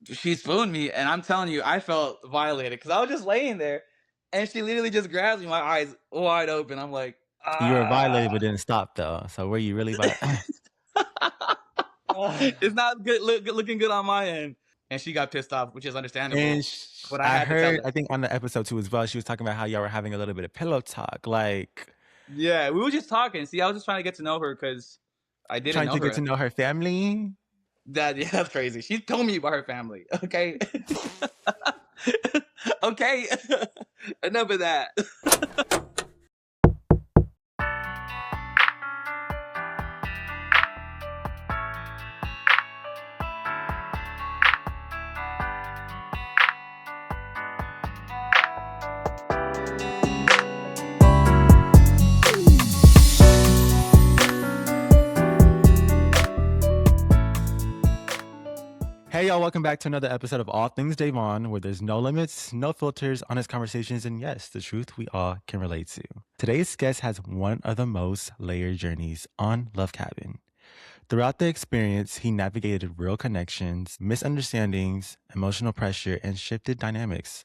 she spooned me, and I'm telling you, I felt violated because I was just laying there, and she literally just grabs me, my eyes wide open. I'm like, You were violated, ah. but didn't stop though. So were you really It's not looking good on my end. And she got pissed off, which is understandable. And But I I had to tell heard, her. I think on the episode too as well, she was talking about how y'all were having a little bit of pillow talk, like Yeah, we were just talking. See, I was just trying to get to know her because I didn't trying know to get to her. know her family. That's crazy. She told me about her family. Okay. Okay. Enough of that. Hey y'all, welcome back to another episode of All Things Davon, where there's no limits, no filters, honest conversations, and yes, the truth we all can relate to. Today's guest has one of the most layered journeys on Love Cabin. Throughout the experience, he navigated real connections, misunderstandings, emotional pressure, and shifted dynamics,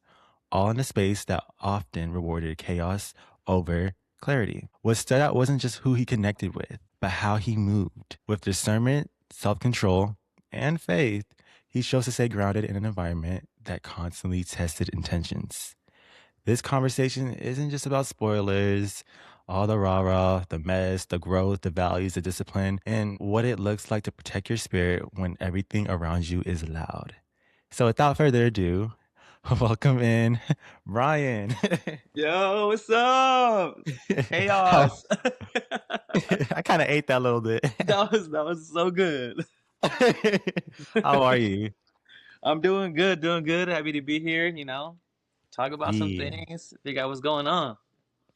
all in a space that often rewarded chaos over clarity. What stood out wasn't just who he connected with, but how he moved. With discernment, self-control, and faith, he chose to stay grounded in an environment that constantly tested intentions. This conversation isn't just about spoilers, all the rah-rah, the mess, the growth, the values, the discipline, and what it looks like to protect your spirit when everything around you is loud. So without further ado, welcome in Brian. Yo, what's up? How- Chaos. I kind of ate that a little bit. That was so good. How are you? I'm doing good, doing good. Happy to be here, talk about some Yeah. things, figure out what's going on.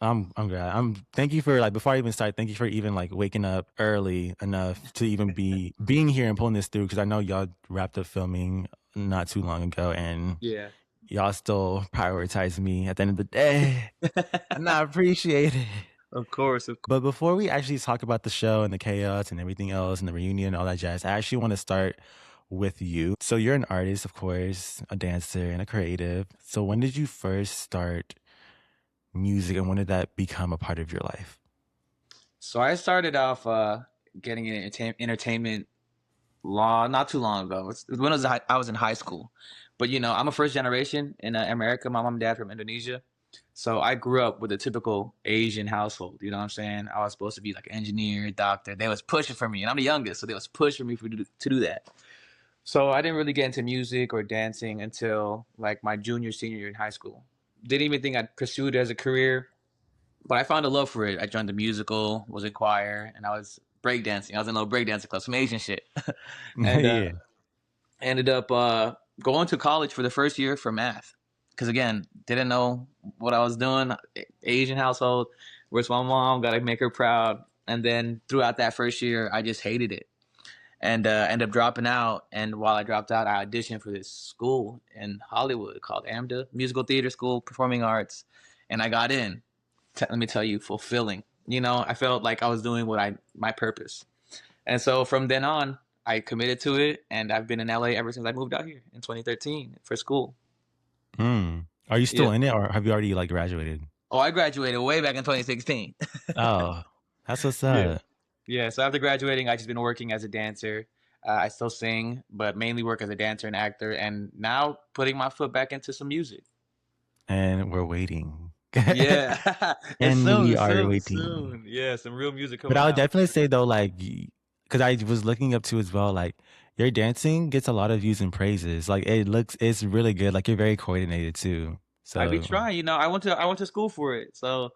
I'm glad. Thank you for, like, before I even start, thank you for even like waking up early enough to even being here and pulling this through, because I know y'all wrapped up filming not too long ago and Yeah. y'all still prioritize me at the end of the day. And I appreciate it. Of course. But before we actually talk about the show and the chaos and everything else and the reunion and all that jazz, I actually want to start with you. So you're an artist, of course, a dancer and a creative. So when did you first start music and when did that become a part of your life? So I started off getting in entertainment not too long ago. When I was in high school. But I'm a first generation in America. My mom and dad from Indonesia. So I grew up with a typical Asian household. You know what I'm saying? I was supposed to be like an engineer, doctor. They was pushing for me, and I'm the youngest, so they was pushing me to do that. So I didn't really get into music or dancing until like my junior, senior year in high school. Didn't even think I'd pursue it as a career, but I found a love for it. I joined the musical, was in choir, and I was breakdancing. I was in a little breakdancing club, some Asian shit, and Yeah. ended up going to college for the first year for math. Because again, didn't know what I was doing. Asian household, where's my mom? Got to make her proud. And then throughout that first year, I just hated it and ended up dropping out. And while I dropped out, I auditioned for this school in Hollywood called AMDA, Musical Theater School, Performing Arts, and I got in. Let me tell you, fulfilling. I felt like I was doing my purpose, and so from then on, I committed to it, and I've been in LA ever since I moved out here in 2013 for school. Are you still Yeah. in it or have you already like graduated? Oh, I graduated way back in 2016. Oh, that's what's Yeah. up. Yeah. So after graduating, I just been working as a dancer. I still sing, but mainly work as a dancer and actor, and now putting my foot back into some music. And we're waiting. Yeah. It's And we soon, are soon, waiting. soon. Yeah, some real music But coming I would out. definitely say though, like, because I was looking up to as well, like your dancing gets a lot of views and praises. Like it's really good. Like you're very coordinated too. I be So trying, I went to school for it. So,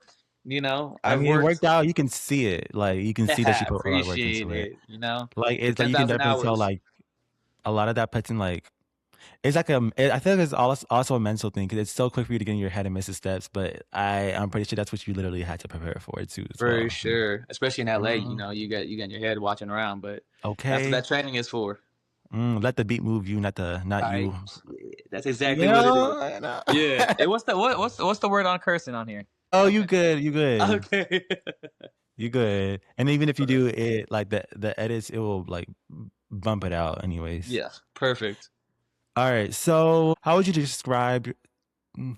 I I've mean, it worked. worked out. You can see it. Like you can see that you put a lot of work Appreciate into it. it. Like The it's like you can 10,000 definitely tell hours. like a lot of that puts in like it's like I feel like it's also a mental thing because it's so quick for you to get in your head and miss the steps. But I'm pretty sure that's what you literally had to prepare for it too as For well. sure. Especially in LA, Mm, you get in your head watching around, but that's what okay. that training is for. Let the beat move you, not I you. That's You exactly what it is. know, you know. Yeah. Hey, what's the word on cursing on here? Oh, you good. You good. Okay. You good. And even if you do it, like the edits, it will like bump it out anyways. Yeah. Perfect. All right. So, how would you describe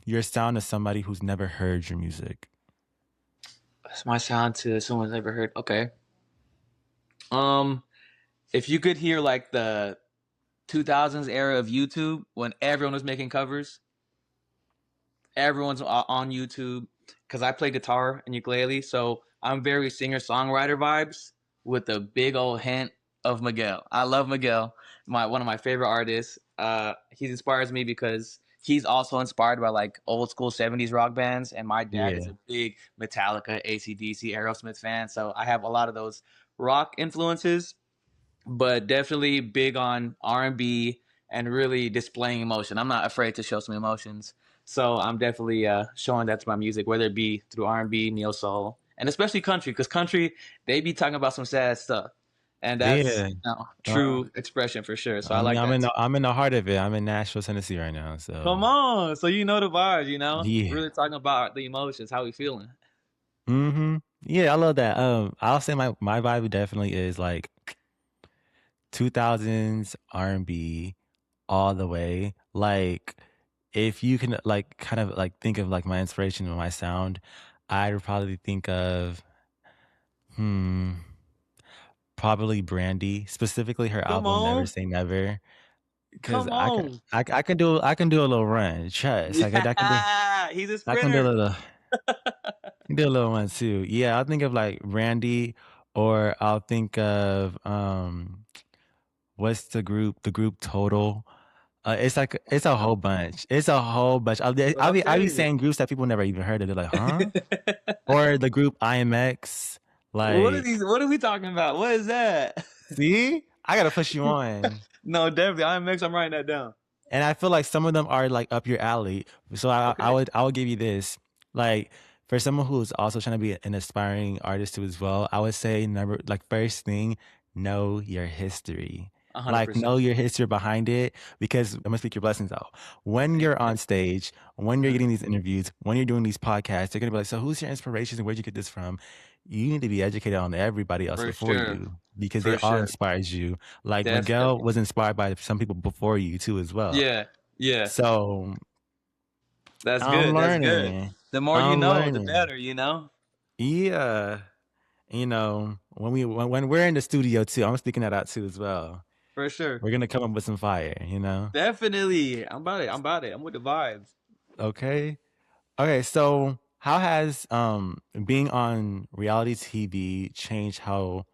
your sound to somebody who's never heard your music? That's my sound to someone's never heard. Okay. Um, if you could hear like the 2000s era of YouTube when everyone was making covers, everyone's on YouTube because I play guitar and ukulele, so I'm very singer songwriter vibes with a big old hint of Miguel. I love Miguel, my one of my favorite artists. He inspires me because he's also inspired by like old school 70s rock bands, and my dad is Yeah. a big Metallica, AC/DC, Aerosmith fan, so I have a lot of those rock influences, but definitely big on R&B and really displaying emotion. I'm not afraid to show some emotions. So I'm definitely showing that to my music, whether it be through R&B, neo soul, and especially country, because country they be talking about some sad stuff, and that's Yeah. Uh, true expression for sure. So I I mean, like that too. I'm in the heart of it. I'm in Nashville, Tennessee right now. So, Come on, so you know the vibes, yeah. really talking about the emotions, how we feeling. Yeah, I love that. I'll say my vibe definitely is like 2000s R&B all the way. Like if you can like kind of like think of like my inspiration and my sound, I'd probably think of hmm probably Brandy, specifically her Come album Never on, Say Never, because come on, I can do a little run. Trust. yeah, he's a I can do a sprinter. little do a little one too. Yeah, I'll think of like Brandy, or I'll think of what's the group Total. It's like it's a whole bunch. It's a whole bunch. But I'm I'll be telling you. saying groups that people never even heard of. They're like, huh? Or the group IMX. What are Like, these? What are we talking about? What is that? see, I gotta push you on. No, definitely. I'm writing that down. And I feel like some of them are like up your alley. So Okay. I would give you this. Like for someone who's also trying to be an aspiring artist too as well, I would say number like first thing, know your history. A hundred Like percent. know your history behind it, because I'm gonna speak your blessings out. When you're Amen. on stage, when you're Uh, getting these interviews, when you're doing these podcasts, they're gonna be like, so who's your inspirations and where'd you get this from? You need to be educated on everybody else for before sure. you, because they For all sure. inspires you. Like Miguel Definitely. was inspired by some people before you too as well. Yeah. Yeah. So That's I'm good. That's good. learning. The more you I'm know, the learning. better. Yeah. You know, when we're in the studio too, I'm speaking that out too as well. For sure. We're gonna come up with some fire, you know? Definitely. I'm about it. I'm about it. I'm with the vibes. Okay. Okay, so how has being on reality TV changed how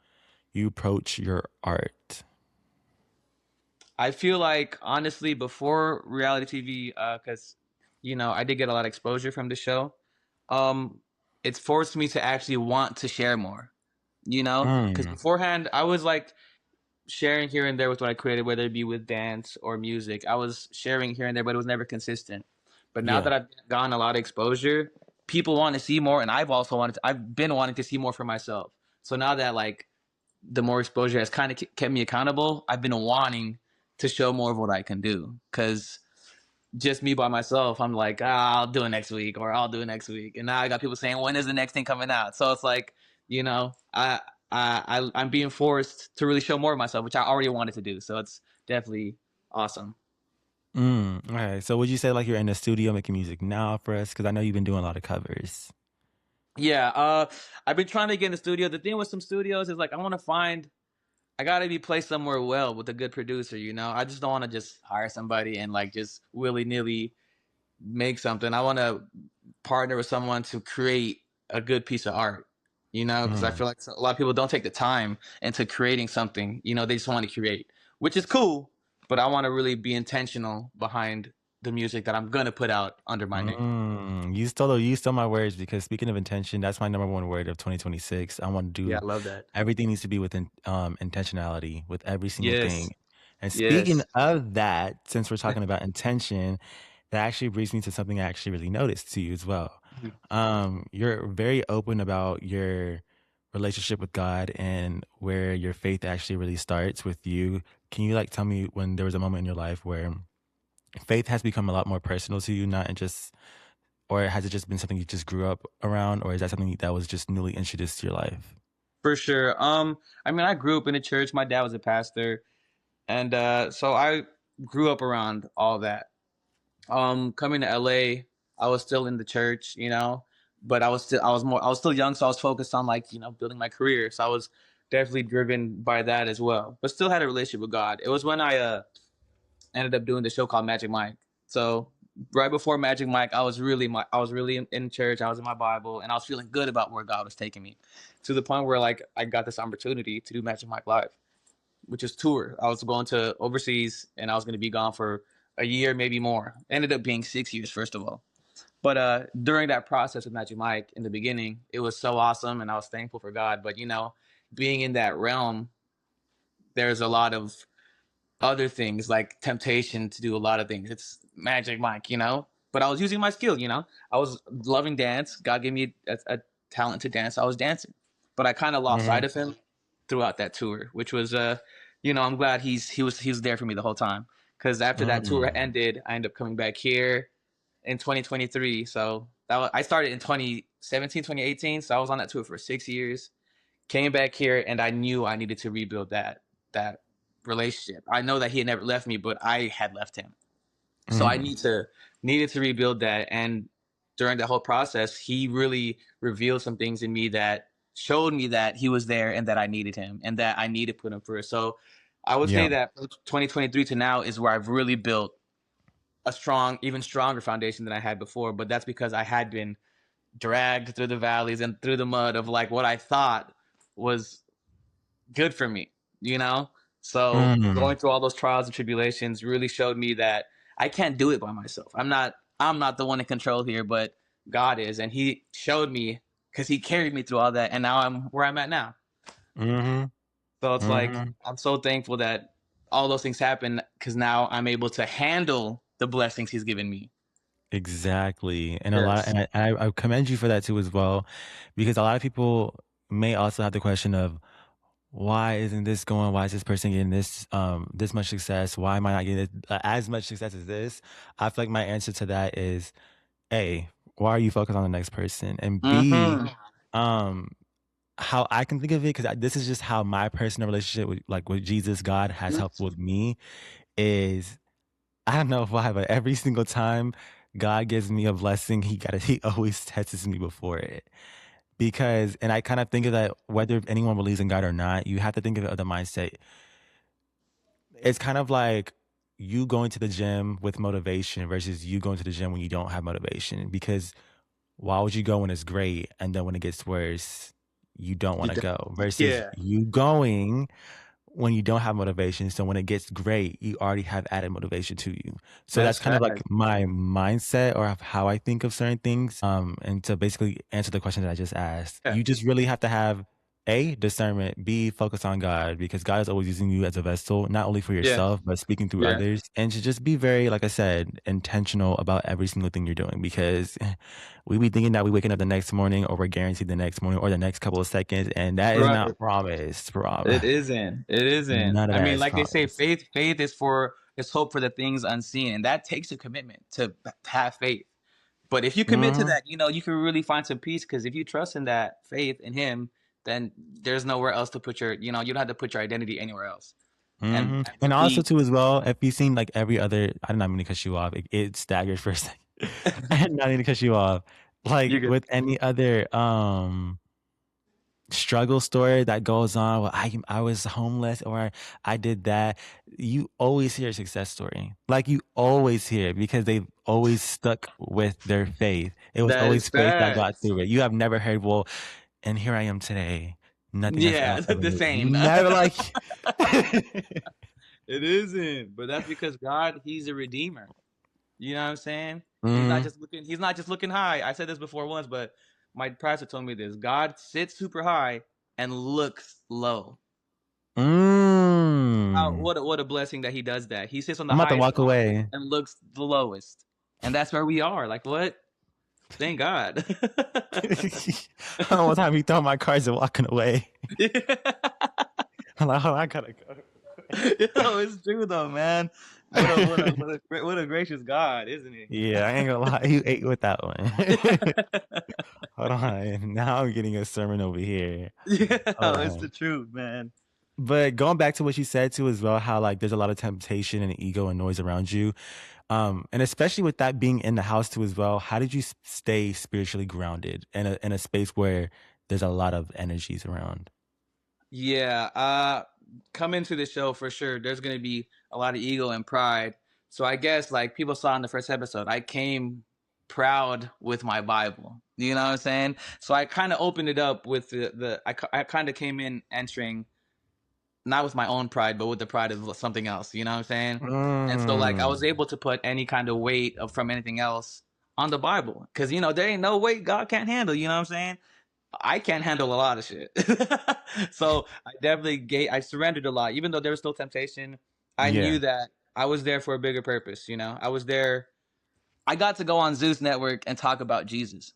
you approach your art? I feel like honestly, before reality TV, because I did get a lot of exposure from the show. Um, it's forced me to actually want to share more. Because Mm, beforehand I was like sharing here and there with what I created, whether it be with dance or music. I was sharing here and there, but it was never consistent. But now yeah. that I've gotten a lot of exposure, people want to see more, and I've been wanting to see more for myself. So now that like the more exposure has kind of kept me accountable, I've been wanting to show more of what I can do. Because just me by myself, I'm like, I'll do it next week, or I'll do it next week, and now I got people saying, when is the next thing coming out? So it's like, you know, I I'm being forced to really show more of myself, which I already wanted to do. So it's definitely awesome. Okay. So would you say like you're in the studio making music now for us? Because I know you've been doing a lot of covers. Yeah, I've been trying to get in the studio. The thing with some studios is like I gotta be placed somewhere well with a good producer. I just don't want to just hire somebody and like just willy nilly make something. I want to partner with someone to create a good piece of art, because I Mm. feel like a lot of people don't take the time into creating something. They just want to create, which is cool, but I want to really be intentional behind the music that I'm going to put out under my name. You stole my words, because speaking of intention, that's my number one word of 2026. I want to Yeah, do I love that. everything needs to be with intentionality with every single Yes. thing. And speaking Yes. of that, since we're talking about intention, that actually brings me to something I actually really noticed to you as well. You're very open about your relationship with God and where your faith actually really starts with you. Can you like tell me when there was a moment in your life where faith has become a lot more personal to you, not in just, or has it just been something you just grew up around, or is that something that was just newly introduced to your life? For sure. I mean, I grew up in a church. My dad was a pastor. And so I grew up around all that. Coming to LA, I was still in the church, you know, but I was still young, so I was focused on like, you know, building my career. So I was definitely driven by that as well. But still had a relationship with God. It was when I ended up doing the show called Magic Mike. So right before Magic Mike, I was really in church. I was in my Bible, and I was feeling good about where God was taking me, to the point where like I got this opportunity to do Magic Mike live, which is tour. I was going to overseas, and I was going to be gone for a year, maybe more. Ended up being 6 years, first of all. But during that process with Magic Mike in the beginning, it was so awesome, and I was thankful for God. But you know, being in that realm, there's a lot of other things like temptation to do a lot of things. It's Magic Mike, you know. But I was using my skill, you know. I was loving dance. God gave me a talent to dance. I was dancing, but I kind of lost Mm-hmm. sight of him throughout that tour, which was, you know, I'm glad he was there for me the whole time. Because after that tour Mm-hmm. ended, I ended up coming back here in 2023. So I started in 2017, 2018. So I was on that tour for 6 years. Came back here, and I knew I needed to rebuild that relationship. I know that he had never left me, but I had left him. So I Mm-hmm. needed to rebuild that. And during the whole process, he really revealed some things in me that showed me that he was there and that I needed him and that I needed to put him first. So I would say Yeah. that from 2023 to now is where I've really built a strong, even stronger foundation than I had before. But that's because I had been dragged through the valleys and through the mud of like what I thought was good for me, you know? So Mm-hmm. going through all those trials and tribulations really showed me that I can't do it by myself. I'm not the one in control here, but God is. And he showed me because he carried me through all that. And now I'm where I'm at now. Mm-hmm. So it's like, Mm-hmm. I'm so thankful that all those things happen because now I'm able to handle the blessings he's given me. Exactly. And a lot, Yes. and I commend you for that too as well, because a lot of people may also have the question of why isn't this going? Why is this person getting this much success? Why am I not getting as much success as this? I feel like my answer to that is A, why are you focused on the next person? And B, Mm-hmm. um, how I can think of it, because this is just how my personal relationship with Jesus, God has helped with me is I don't know why, but every single time God gives me a blessing, he always tests me before it. Because and I kind of think of that whether anyone believes in God or not, you have to think of it of the mindset. It's kind of like you going to the gym with motivation versus you going to the gym when you don't have motivation. Because why would you go when it's great and then when it gets worse, you don't want to go? Versus Yeah, you going when you don't have motivation. So when it gets great, you already have added motivation to you. So that's that's kind of like fact. my mindset or of how I think of certain things. And to basically answer the question that I just asked, Yeah. you just really have to have A, discernment, B, focus on God, because God is always using you as a vessel, not only for Yeah. yourself, but speaking through Yeah. others. And to just be very, like I said, intentional about every single thing you're doing, because we be thinking that we waking up the next morning or we're guaranteed the next morning or the next couple of seconds. And that is Right. not promised. It isn't. It isn't. None of I that mean, is like they say, promised. faith is hope for the things unseen, and that takes a commitment to have faith. But if you commit to Mhm, that, you know, you can really find some peace because if you trust in that faith in Him, then there's nowhere else to put your, you know, you don't have to put your identity anywhere else. And mhm. to And also be, too as well, if you've seen like every other, I don't know, I'm gonna cut you off. It staggered for a second. I did not mean to cut you off. Like you're good. with any other struggle story that goes on, well, I was homeless or I did that. You always hear a success story. Like you always hear it because they've always stuck with their faith. It was That is always faith that got facts. through it. You have never heard, well, and here I am today. Nothing has Yeah, ever the moved. You same. never like It isn't, but that's because God, He's a redeemer. You know what I'm saying? Mhm. He's not just looking high. I said this before once, but my pastor told me this. God sits super high and looks low. Wow, Mm. what a blessing that he does that. He sits on the I'm about to highest walk spot away. and looks the lowest. And that's where we are. Like what? Thank God. One time he thought my cards are walking away. I'm like, hold on, I gotta go. Yo, it's true though, man. What a gracious God, isn't he? Yeah, I ain't gonna lie. You ate with that one. Hold on. Now I'm getting a sermon over here. Yeah, Hold it's the on. truth, man. But going back to what you said too as well, how like there's a lot of temptation and ego and noise around you. And especially with that being in the house too as well, how did you stay spiritually grounded in a space where there's a lot of energies around? Yeah, come into the show for sure. There's gonna be a lot of ego and pride. So I guess like people saw in the first episode, I came proud with my Bible. You know what I'm saying? So I kind of opened it up with I kind of came in entering not with my own pride, but with the pride of something else. You know what I'm saying? And so like I was Mm. able to put any kind of weight of, from anything else on the Bible, because there ain't no weight God can't handle. You know what I'm saying? I can't handle a lot of shit. So I surrendered a lot, even though there was still temptation. I Yeah. knew that I was there for a bigger purpose. I was there. I got to go on Zeus Network and talk about Jesus.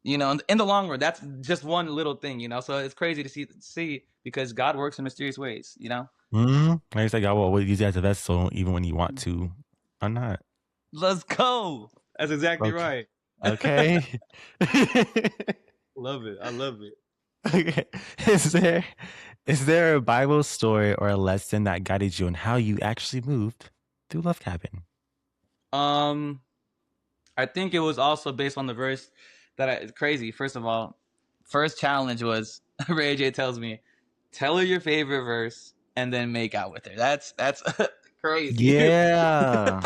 In the long run, that's just one little thing. So it's crazy to see because God works in mysterious ways. Like I said, God will always use you as a vessel, even when you want to or not. Let's go. That's exactly Okay. right. Okay. Love it. I love it. Okay. Is there is there a Bible story or a lesson that guided you on how you actually moved through Love Cabin? Um, I think it was also based on the verse it's crazy. First of all, first challenge was Ray J tells me, tell her your favorite verse and then make out with her. That's crazy. Yeah.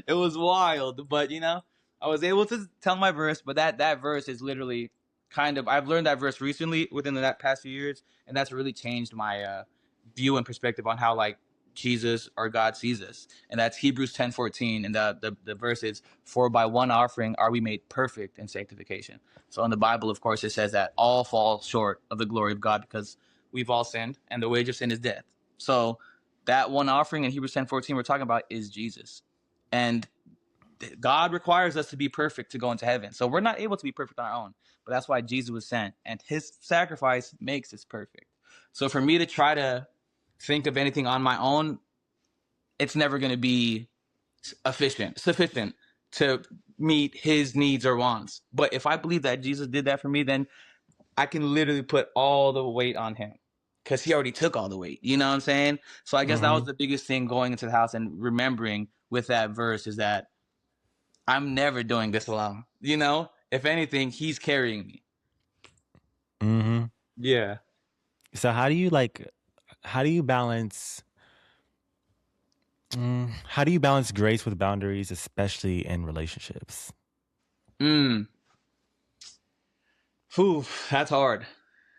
It was wild, but I was able to tell my verse, but that verse is literally kind of I've learned that verse recently within that past few years, and that's really changed my view and perspective on how like Jesus or God sees us. And that's Hebrews 10:14. And the verse is, for by one offering are we made perfect in sanctification. So in the Bible, of course, it says that all fall short of the glory of God because we've all sinned and the wage of sin is death. So that one offering in Hebrews 10:14 we're talking about is Jesus. And God requires us to be perfect to go into heaven. So we're not able to be perfect on our own. But that's why Jesus was sent. And his sacrifice makes us perfect. So for me to try to think of anything on my own, it's never going to be sufficient to meet his needs or wants. But if I believe that Jesus did that for me, then I can literally put all the weight on him because he already took all the weight. You know what I'm saying? So I guess that was Mm-hmm. the biggest thing going into the house and remembering with that verse is that I'm never doing this alone. If anything, he's carrying me. Mm-hmm. Yeah. So how do you balance how do you balance grace with boundaries, especially in relationships? Mm. Whew, that's hard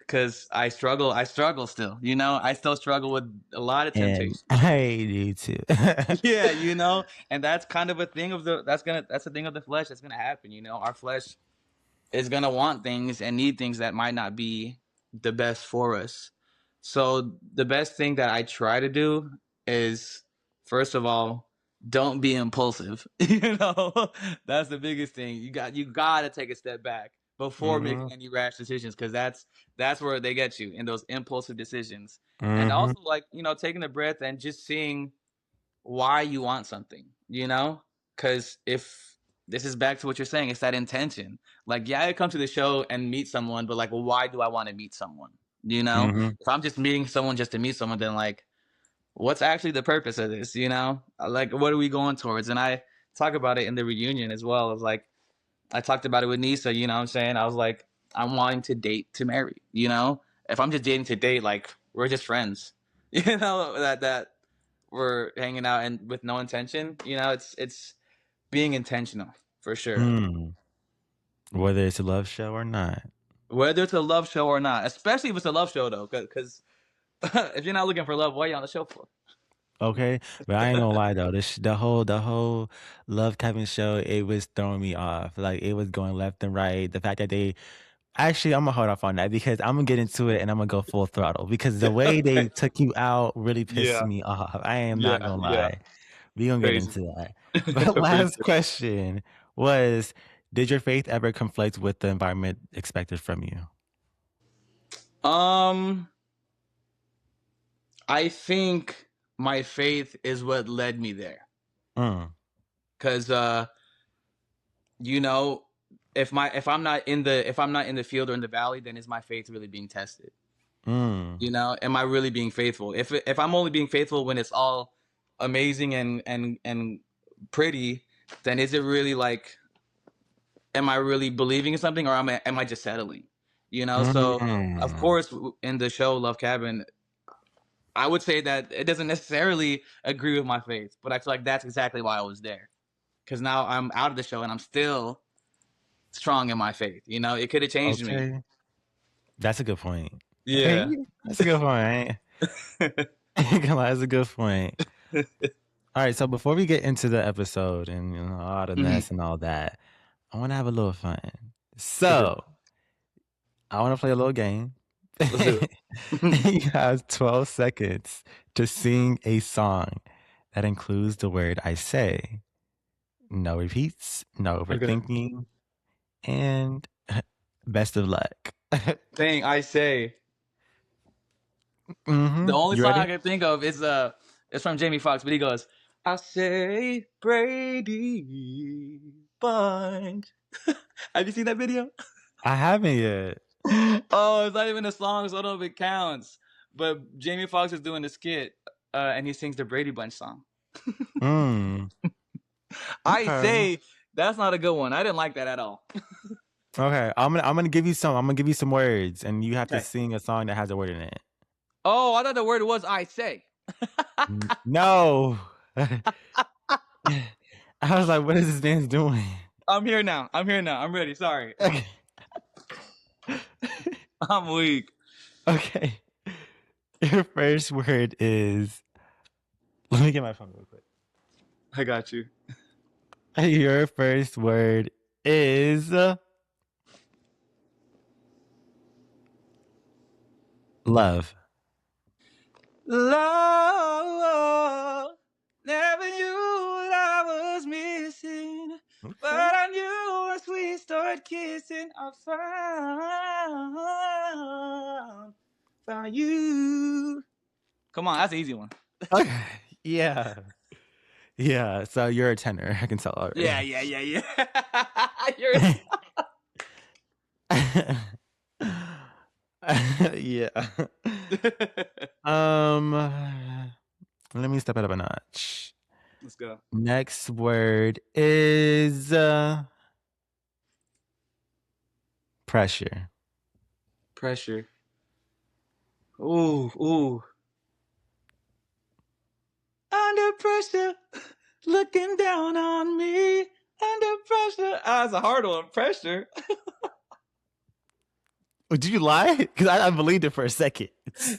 because I struggle. I struggle still. I still struggle with a lot of And temptation. I do too. Yeah, and that's kind of a thing of that's a thing of the flesh that's gonna happen. Our flesh is gonna want things and need things that might not be the best for us. So the best thing that I try to do is, first of all, don't be impulsive. That's the biggest thing. You got to take a step back before Mm-hmm. making any rash decisions, because that's where they get you in those impulsive decisions. And Mm-hmm. also, like, taking a breath and just seeing why you want something, because if this is back to what you're saying, it's that intention. Like, yeah, I come to the show and meet someone, but like, well, why do I want to meet someone? Mm-hmm. If I'm just meeting someone just to meet someone, then like, what's actually the purpose of this? Like, what are we going towards? And I talk about it in the reunion as well. Of like, I talked about it with Nisa. You know what I'm saying? I was like, I'm wanting to date to marry. If I'm just dating to date, like, we're just friends. That we're hanging out and with no intention. It's being intentional for sure. Mm. Whether it's a love show or not. Whether it's a love show or not, especially if it's a love show though, because if you're not looking for love, what are you on the show for? Okay, but I ain't gonna lie though, the whole Love Kevin show, it was throwing me off. Like it was going left and right. The fact that they actually, I'm gonna hold off on that because I'm gonna get into it and I'm gonna go full throttle because the way they Okay. took you out really pissed Yeah. me off. I am not Yeah. gonna Yeah. lie. We gonna get Crazy. into that. But For last sure. question was, did your faith ever conflict with the environment expected from you? Um, I think my faith is what led me there. Mm, Cause you know, if I'm not in the field or in the valley, then is my faith really being tested? Mm. You know, am I really being faithful? If I'm only being faithful when it's all amazing and pretty, then is it really like, am I really believing in something, or am I just settling? You know, so of Mm. course in the show Love Cabin, I would say that it doesn't necessarily agree with my faith, but I feel like that's exactly why I was there. Because now I'm out of the show and I'm still strong in my faith. You know, it could have changed me. Okay. That's a good point. Okay, Yeah. that's a good point. That's a good point. All right, so before we get into the episode and all the Mhm. mess and all that, I want to have a little fun. Let's do it. So I want to play a little game. Let's do it. You have 12 seconds to sing a song that includes the word I say. No repeats, no Okay. overthinking, and best of luck. Thing I say. The only You song I ready? can think of is it's from Jamie Foxx, but he goes, I say Brady Bunch. Have you seen that video? I haven't yet. Oh, it's not even a song, so I don't know if it counts. But Jamie Foxx is doing the skit, and he sings the Brady Bunch song. Mm, I okay. say that's not a good one. I didn't like that at all. Okay. I'm gonna give you some. I'm gonna give you some words, and you have to Okay. sing a song that has a word in it. Oh, I thought the word was I say. No. I was like, what is this man doing? I'm here now. I'm ready. Sorry. Okay. I'm weak. Okay. Your first word is. Let me get my phone real quick. I got you. Your first word is love. Love, never knew what I was missing, but Okay. I knew once we started kissing, I found you. Come on, that's an easy one. Okay. Yeah. Yeah. So you're a tenor. I can tell already. Yeah. You're Yeah. a... Um, let me step it up a notch. Let's go. Next word is pressure. Pressure. Ooh. Under pressure, looking down on me. Under pressure. Ah, it's a hard one. Pressure. Oh, did you lie? Because I believed it for a second.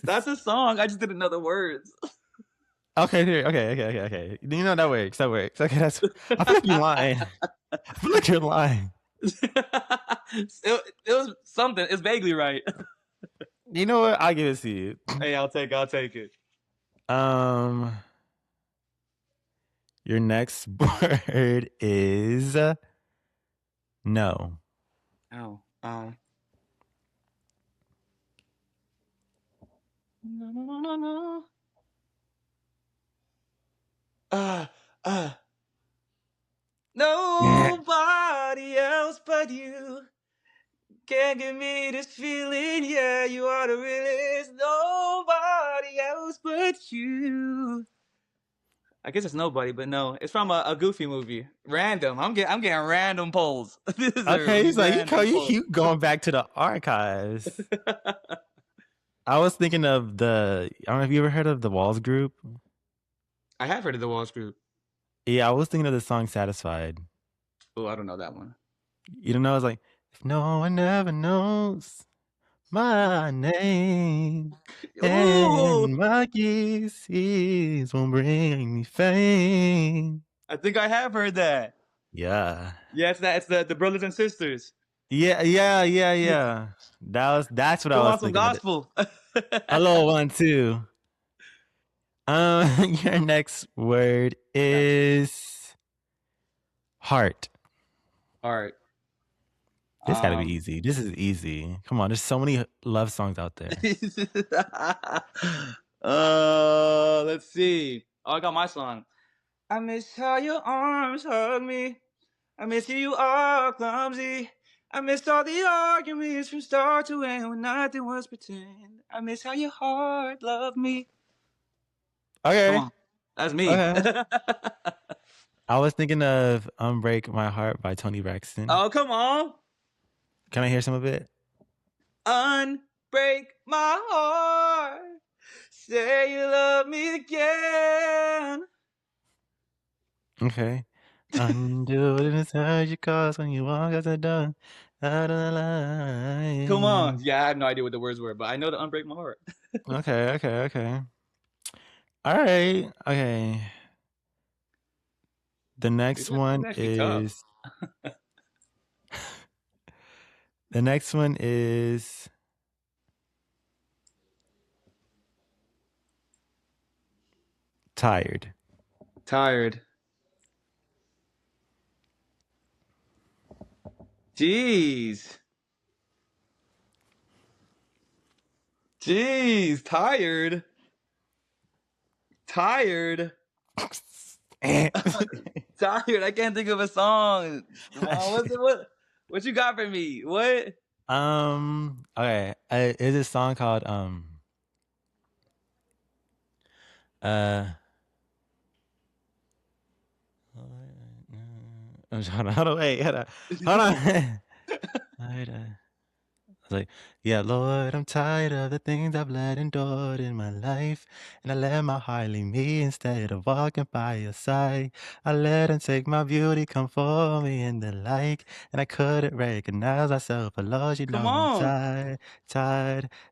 That's a song. I just didn't know the words. Okay, here. Okay. You know that works. That works. Okay, that's. I feel like you're lying. I feel like you're lying. It was something. It's vaguely right. You know what? I'll give it to you. Hey, I'll take it. Um, your next word is no. Ow. No. Uh, uh. Nobody else but you can give me this feeling. Yeah, you are the realest. Nobody else but you. I guess it's nobody, but no, it's from a Goofy movie. Random. I'm getting random polls. These are Okay, he's like random you polls. keep going back to the archives. I was thinking of the. I don't know if you ever heard of the Walls Group. I have heard of the Walls Group. Yeah, I was thinking of the song "Satisfied." Oh, I don't know that one. You don't know? It's like if no one ever knows my name Ooh, and my kisses won't bring me fame. I think I have heard that. Yeah. Yeah, it's that. It's the brothers and sisters. Yeah. That's what I Come was on, some thinking of. gospel. A little one too. Your next word Gotcha. is heart. All right. This got to be easy. This is easy. Come on, there's so many love songs out there. Let's see. Oh, I got my song. I miss how your arms hug me. I miss you are clumsy. I missed all the arguments from start to end when nothing was pretend. I miss how your heart loved me. Come Okay. on. That's me. Okay. I was thinking of Unbreak My Heart by Tony Braxton. Oh, come on. Can I hear some of it? Unbreak my heart. Say you love me again. Okay. Undo it inside your cause when you walk out the door. Out of the Come on. line. Yeah, I have no idea what the words were, but I know to unbreak my heart. Okay. All right. Okay. The next It's one actually tough. is the next one is Tired. Tired. Jeez. Jeez. Tired. Tired. Tired. I can't think of a song. What you got for me? What? Okay. It's a song called uh hold on, wait, hold on. Tired, I was like, yeah, Lord, I'm tired of the things I've let endured in my life. And I let my heart lead me instead of walking by your side. I let him take my beauty, come for me in the light. And I couldn't recognize myself, but Lord, you Come know I'm on.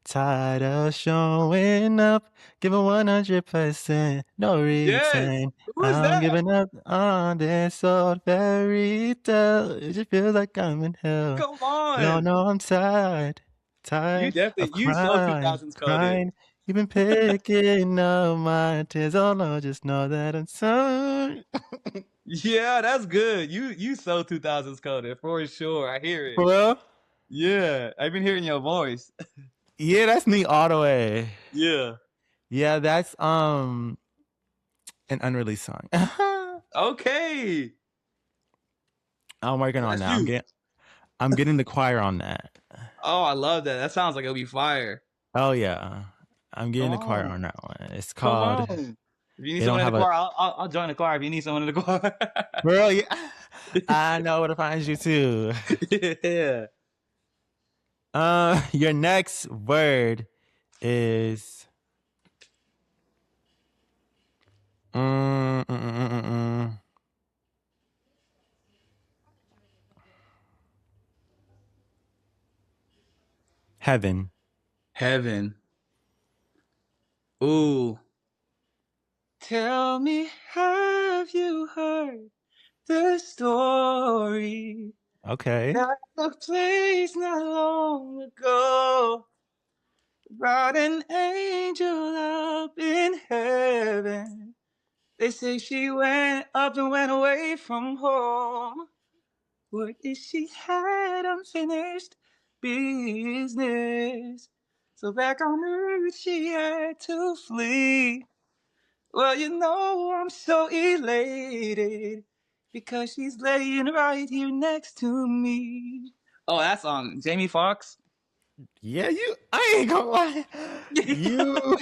tired of showing up, giving 100%, no Yes. return. Who is I'm that? giving up on this old fairy tale. It just feels like I'm in hell. Come No, on. I'm tired You of definitely you so crying, 2000s coded. crying. You've been picking up my tears. Oh no, just know that I'm tired. Yeah, that's good. You so 2000s coded for sure. I hear it. Well, Yeah, I've been hearing your voice. yeah, that's me all the way. Yeah. Yeah, that's an unreleased song. Okay. I'm working on That's that. you. I'm getting the choir on that. Oh, I love that. That sounds like it'll be fire. Oh yeah, I'm Come getting the choir on. on that one. It's Come called. on. If you need It don't someone in the have a. choir, I'll join the choir if you need someone in the choir. Bro, yeah, I know where to find you too. Yeah. Your next word is heaven. Heaven. Ooh. Tell me, have you heard the story Okay. that took place not long ago about an angel up in heaven? They say she went up and went away from home. What if she had unfinished business? So back on earth she had to flee. Well, you know I'm so elated because she's laying right here next to me. Oh, that song, Jamie Foxx. Yeah, I ain't gonna lie. You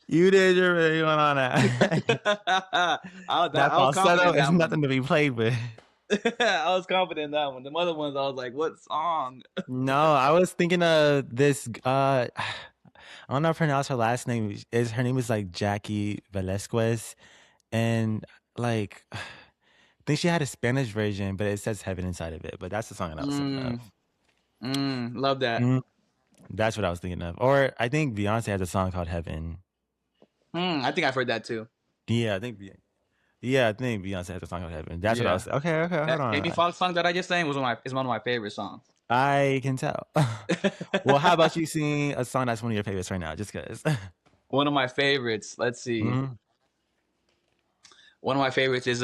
you did your really one on that. That I was confident falsetto in is that one. nothing to be played with. I was confident in that one. The other ones, I was like, "What song?" No, I was thinking of this I don't know how to pronounce her last name. Is her name is like Jackie Velasquez. And like I think she had a Spanish version, but it says heaven inside of it. But that's the song that I was thinking of. Love that. Mm, that's what I was thinking of. Or I think Beyonce has a song called Heaven. I think I've heard that too. Yeah, I think Beyonce has a song called Heaven. That's what I Yeah, was. Okay, hold that Jamie on. Foxx song that I just sang is one of my favorite songs. I can tell. Well, how about you sing a song that's one of your favorites right now? Just because. One of my favorites. Let's see. Mm. One of my favorites is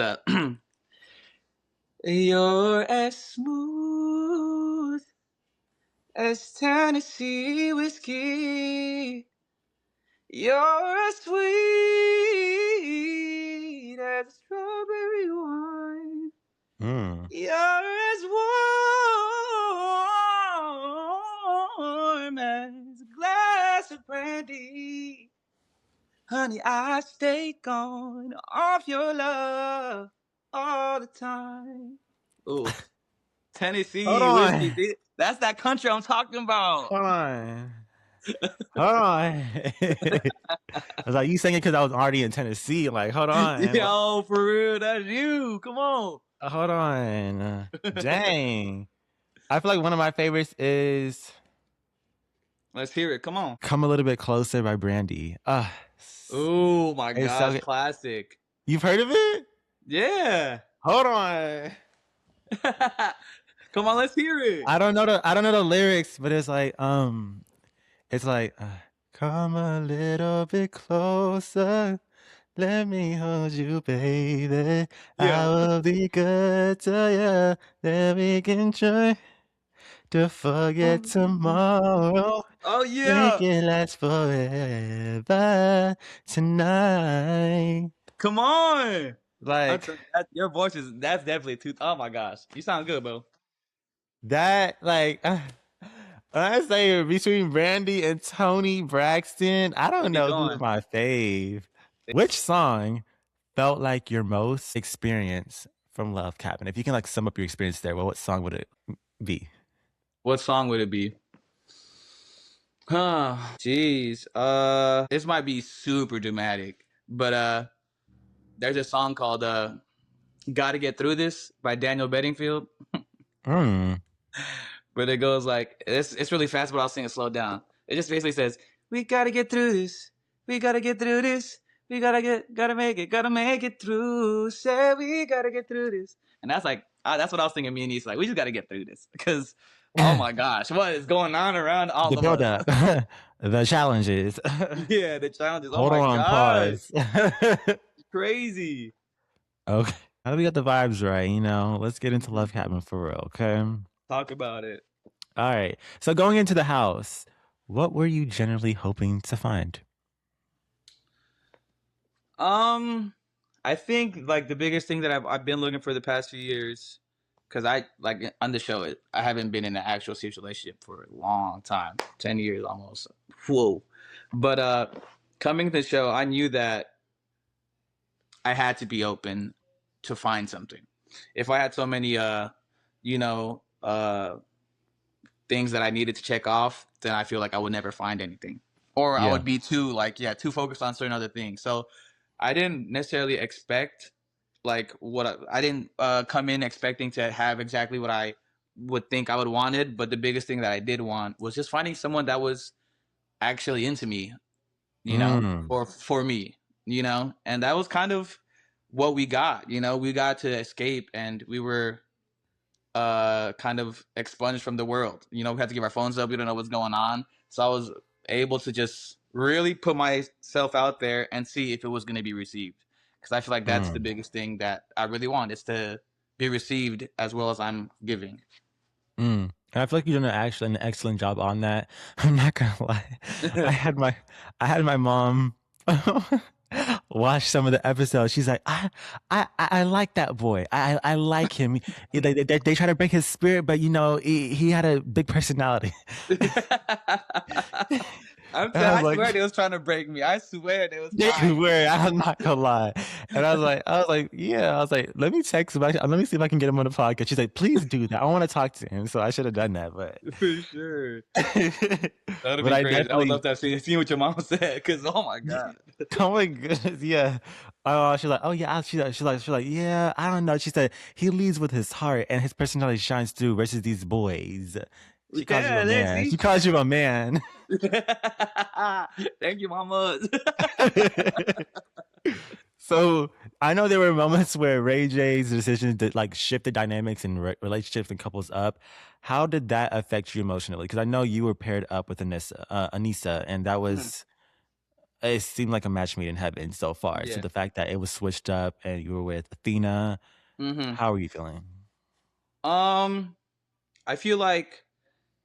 "You're as smooth as Tennessee whiskey. You're as sweet as strawberry wine. Mm. You're as Brandy. Honey, I stay gone off your love all the time. Ooh, Hold Tennessee whiskey. on. See, that's that country I'm talking about. Hold on. Hold on. I was like, you saying it because I was already in Tennessee. Like, hold on. Yo, for real, that's you. Come on. Hold on. Dang. I feel like one of my favorites is Let's hear it. Come on. Come a Little Bit Closer by Brandy. Oh my It's so gosh, good. classic. You've heard of it? Yeah. Hold on. Come on, let's hear it. I don't know the lyrics, but it's like come a little bit closer. Let me hold you, baby. I Yeah. will be good to you. Then we can try to forget tomorrow. Oh Make yeah. it last forever tonight. Come on. Like Your voice is that's definitely too. Oh my gosh, you sound good, bro. that, like when I say between Brandy and Tony Braxton, I don't Keep know who's going. my fave. Which song felt like your most experience from Love Cabin? If you can like sum up your experience there, well, what song would it be? What song would it be? Huh. Jeez. This might be super dramatic, but there's a song called "Gotta Get Through This" by Daniel Bedingfield. Mm. But it goes like it's really fast, but I'll sing it slow down. It just basically says, "We gotta get through this. We gotta get through this. We gotta make it through. Say we gotta get through this." And that's like that's what I was thinking. Me and Niece like we just gotta get through this because oh my gosh, what is going on around all The of build us? up, the challenges. Yeah, the challenges. Oh Hold my on, gosh, pause. crazy. Okay. How do we get the vibes right? Let's get into Love Cabin for real, okay? Talk about it. All right. So going into the house, what were you generally hoping to find? I think like the biggest thing that I've been looking for the past few years, because I like on the show I haven't been in an actual serious relationship for a long time, 10 years almost. Whoa, but coming to the show, I knew that I had to be open to find something. If I had so many you know things that I needed to check off, then I feel like I would never find anything, or I Yeah. would be too like too focused on certain other things. So I didn't necessarily expect like what I didn't come in expecting to have exactly what I would think I would wanted, but the biggest thing that I did want was just finding someone that was actually into me, Mm. or for me, and that was kind of what we got. We got to escape, and we were kind of expunged from the world. We had to give our phones up. We don't know what's going on. So I was able to just really put myself out there and see if it was going to be received. Because I feel like that's the Mm. biggest thing that I really want is to be received as well as I'm giving. Mm. And I feel like you've done an excellent job on that. I'm not gonna lie. I had my I had my mom watch some of the episodes. She's like, I like that boy. I like him. They try to break his spirit, but he had a big personality. And I was I like, swear they was trying to break me. I swear they was they trying. were. I'm not gonna lie. And I was like, yeah. I was like, let me text him. Let me see if I can get him on the podcast. She's like, please do that. I want to talk to him. So I should have done that, but For sure. That would have but been I crazy. I would love definitely. to have seen what your mom said because, oh my God. Oh my goodness, yeah. She's like, oh yeah. She's like, yeah. I don't know. She said he leads with his heart and his personality shines through versus these boys. She calls you a Yeah, there, man. see? She calls you a man. Thank you, mama. So I know there were moments where Ray J's decision to like shift the dynamics and relationships and couples up. How did that affect you emotionally? Because I know you were paired up with Anissa, and that Mhm. was it seemed like a match made in heaven so far. So Yeah. the fact that it was switched up and you were with Athena, hmm how are you feeling? Um, I feel like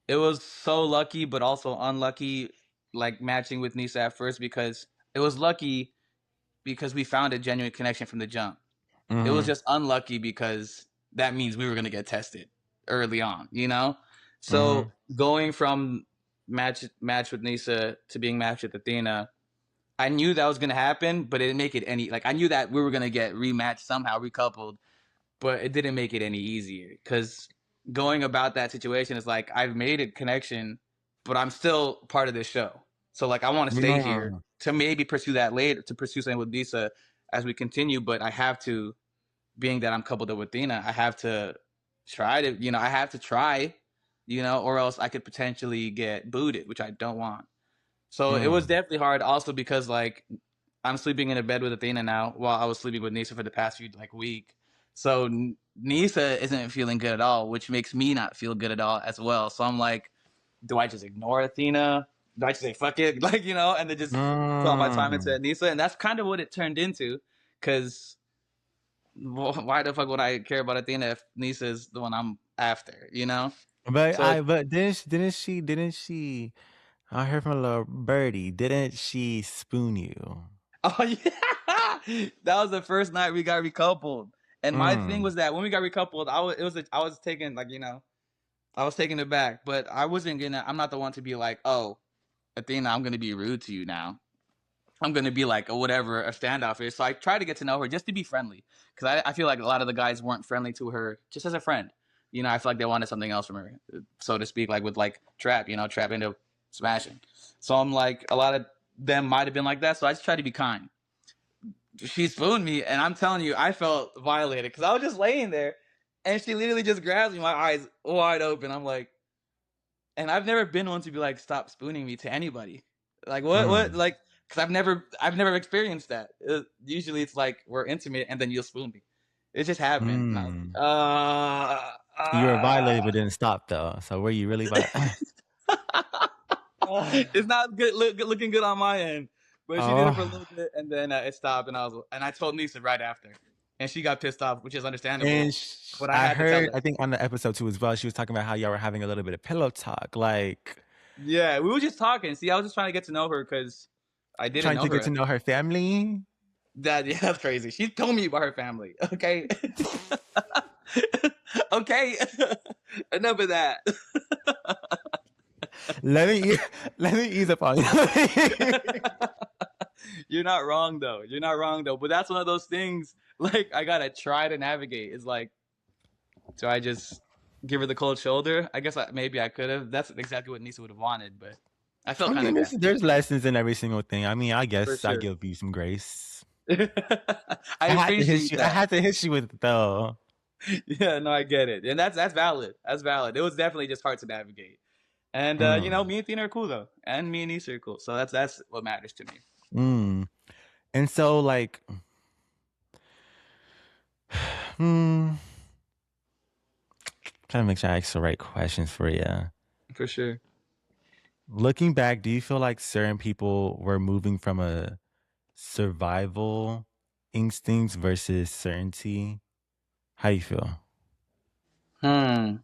it was so lucky, but also unlucky, like matching with Nisa at first because it was lucky because we found a genuine connection from the jump. It was Mm-hmm. just unlucky because that means we were gonna get tested early on. Mm-hmm. So going from match with Nisa to being matched with Athena, I knew that was gonna happen, but it didn't make it any like I knew that we were gonna get rematched somehow, recoupled, but it didn't make it any easier because going about that situation is like I've made a connection, but I'm still part of this show. So like I want to stay here Mm. to maybe pursue that later, to pursue something with Lisa as we continue. But I have to, being that I'm coupled up with Dina, I have to try to, I have to try, or else I could potentially get booted, which I don't want. So it was Mm. definitely hard, also because like I'm sleeping in a bed with Athena now, while I was sleeping with Nisa for the past few like week. So Nisa isn't feeling good at all, which makes me not feel good at all as well. So I'm like, do I just ignore Athena? Do I just say fuck it, like and then just put all my time Mm. into Nisa? And that's kind of what it turned into, because why the fuck would I care about Athena if Nisa is the one I'm after? But So didn't she I heard from a little birdie, didn't she spoon you? oh yeah, that was the first night we got recoupled. And my thing Mm. was that when we got recoupled, I was taking like I was taking it back, but I wasn't gonna. I'm not the one to be like, oh, Athena, I'm gonna be rude to you now. I'm gonna be like a whatever, a standoffish. So I tried to get to know her just to be friendly, because I feel like a lot of the guys weren't friendly to her just as a friend. I feel like they wanted something else from her, so to speak, like with like trap, trap into smashing. So I'm like, a lot of them might have been like that. So I just tried to be kind. She spooned me, and I'm telling you, I felt violated because I was just laying there, and she literally just grabs me, my eyes wide open. I'm like, and I've never been one to be like, stop spooning me to anybody. Like what, Mm. like, because I've never experienced that. Usually it's like we're intimate, and then you'll spoon me. It just happened, and I was Mm. like, You were violated but didn't stop though. So were you really it's not looking good on my end. But she did it for a Oh. little bit, and then it stopped, and I told Nisa right after, and she got pissed off, which is understandable. And But I I had to tell heard, her. I think on the episode too as well, she was talking about how y'all were having a little bit of pillow talk, like Yeah, we were just talking. See, I was just trying to get to know her because I didn't trying know to get her. to know her family. That yeah, that's crazy. She told me about her family. Okay, okay. Enough of that. let me let me ease up on you. You're not wrong though. You're not wrong though. But that's one of those things. Like I gotta try to navigate. It's like, so I just give her the cold shoulder. I guess maybe I could have. That's exactly what Nisa would have wanted, but I felt I kind mean, of bad there's lessons in every single thing. I mean, I for guess I sure. give you some grace. I I had to hit appreciate you. I that. had to hit you with it though. Yeah, no, I get it, and that's valid. That's valid. It was definitely just hard to navigate. And Mm. me and Tina are cool though, and me and Issa are cool. So that's what matters to me. Mm. And so, like, hmm, trying to make sure I ask the right questions for you. For sure. Looking back, do you feel like certain people were moving from a survival instincts versus certainty? How you feel? Hmm.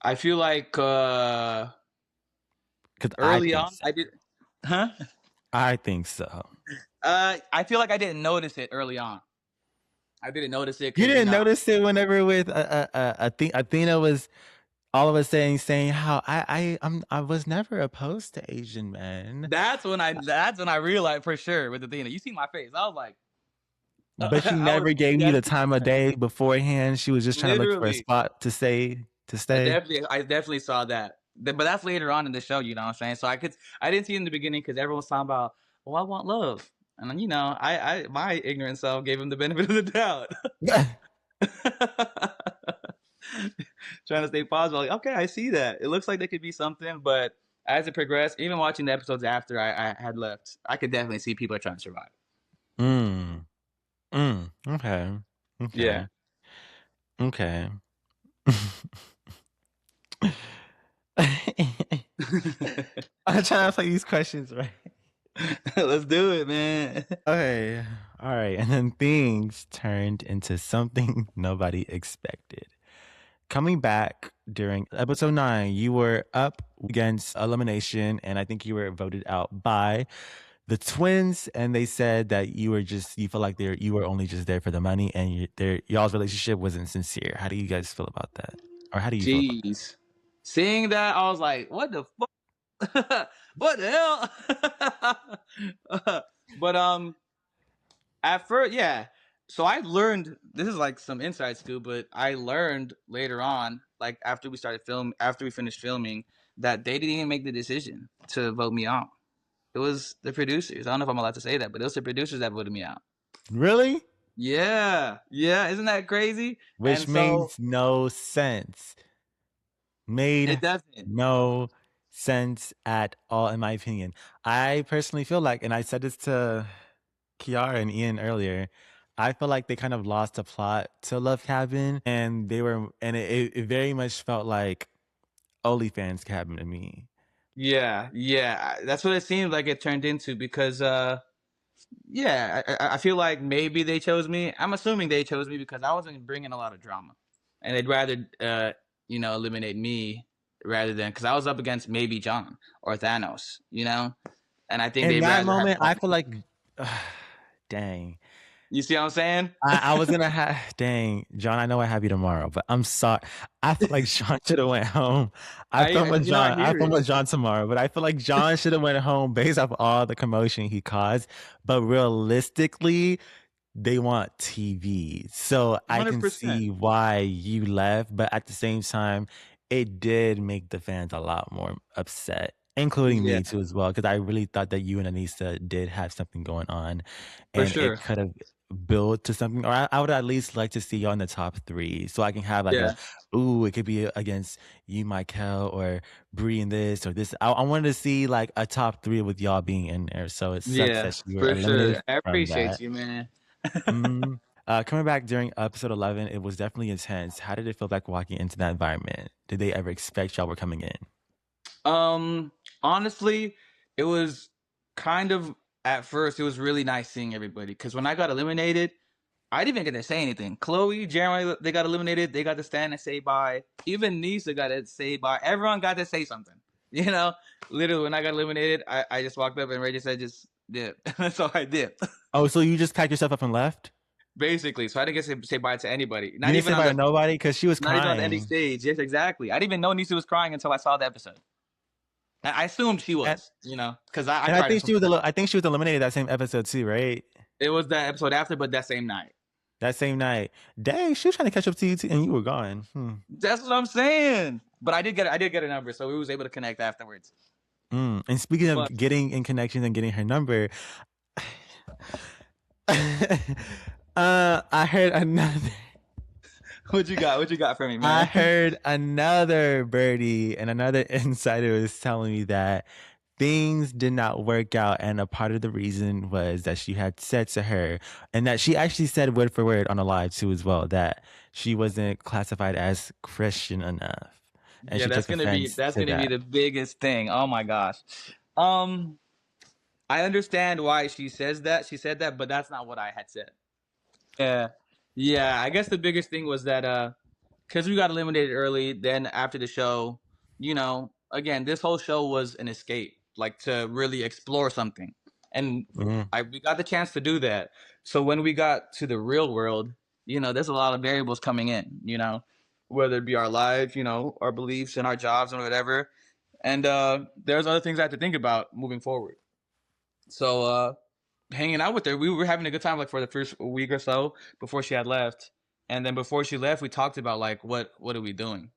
I feel like Because I early think on so. I did, huh? I think so. I feel like I didn't notice it early on. I didn't notice it You because didn't notice it whenever with Athena was all of us saying how I was never opposed to Asian men, that's when I realized for sure with Athena. You see my face. I was like, but she I was never gave you the definitely time of concerned. day beforehand. She was just trying to look for a Literally, spot to stay. I definitely saw that. But that's later on in the show. You know what I'm saying? So I didn't see it in the beginning because everyone was talking about, oh, I want love, and then my ignorant self gave him the benefit of the doubt. Trying to stay positive. Like, okay, I see that. It looks like there could be something, but as it progressed, even watching the episodes after I had left, I could definitely see people are trying to survive. Mm. Mm. Okay. Yeah. Okay. Okay. I'm trying to play these questions right. Let's do it, man. Okay. All right. And then things turned into something nobody expected. Coming back during episode 9, you were up against elimination, and I think you were voted out by the twins. And they said that you feel like you were only just there for the money, and y'all's relationship wasn't sincere. How do you guys feel about that? Or how do you feel about Jeez. Seeing that, I was like, what the fuck? What the hell? But at first, yeah. So I learned, this is like some inside scoop, but I learned later on, like after we finished filming, that they didn't even make the decision to vote me out. It was the producers. I don't know if I'm allowed to say that, but it was the producers that voted me out. Really? Yeah, yeah, isn't that crazy? Which And so makes no sense. it Made doesn't. no sense at all, in my opinion. I personally feel like, and I said this to Kiara and Ian earlier, I feel like they kind of lost the plot to Love Cabin, and it very much felt like OnlyFans Cabin to me. Yeah, yeah, that's what it seemed like it turned into because yeah, I feel like maybe they chose me. I'm assuming they chose me because I wasn't bringing a lot of drama, and they'd rather eliminate me rather than because I was up against maybe John or Thanos, and I think In they'd that rather have moment, fun I with feel me. like, dang. You see what I'm saying? I was gonna have, dang, John. I know I have you tomorrow, but I'm sorry. I feel like John should have went home. I I hear film it. with John tomorrow, but I feel like John should have went home based off all the commotion he caused. But realistically, they want TV. So I can 100%. see why you left, but at the same time, it did make the fans a lot more upset, including Yeah, me too as well, because I really thought that you and Anissa did have something going on, for and it sure. could have built to something. Or I would at least like to see you on the top three, so I can have like Yeah, ooh, it could be against you, Michael, or Bree in this or this. I wanted to see like a top three with y'all being in there. So it sucks yeah, that you were for eliminated sure. I from appreciate that. you, man. Coming back during episode 11, it was definitely intense. How did it feel like walking into that environment? Did they ever expect y'all were coming in? Um, Honestly, it was kind of at first. It was really nice seeing everybody because when I got eliminated, I didn't even get to say anything. Chloe, Jeremy, they got eliminated. They got to stand and say bye. Even Nisa got to say bye. Everyone got to say something. You know, literally when I got eliminated, I just walked up and Ray just said, "Just dip." So I dipped, Oh, so you just packed yourself up and left? basically. So I didn't get to say bye to anybody. You didn't say bye to nobody because she was Not even on the ending crying. stage. Yes, exactly. I didn't even know Nisa was crying until I saw the episode. I assumed she And, was, because I and I cried in think some of I think she was eliminated that same episode too, right? it was that episode after, but that same night. That same night. Dang, she was trying to catch up to you too, and you were gone. That's what I'm saying. But I did get a number, so we was able to connect afterwards. And speaking of But getting in connections and getting her number, I heard another. what you got? What you got for me, I man? heard another birdie and another insider was telling me that things did not work out, and a part of the reason was that she had said to her, and that she actually said word for word on a live too as well, that she wasn't classified as Christian enough, and Yeah, she that's took gonna be offense that's to gonna be that. the biggest thing. Oh my gosh. Um, I understand why she says that. She said that, but that's not what I had said. Yeah, yeah. I guess the biggest thing was that because we got eliminated early. Then after the show, again, this whole show was an escape, like to really explore something, and Mhm. we got the chance to do that. So when we got to the real world, there's a lot of variables coming in. Whether it be our lives, our beliefs and our jobs and whatever, and there's other things I have to think about moving forward. So hanging out with her, we were having a good time like for the first week or so before she had left. And then before she left, we talked about like what are we doing?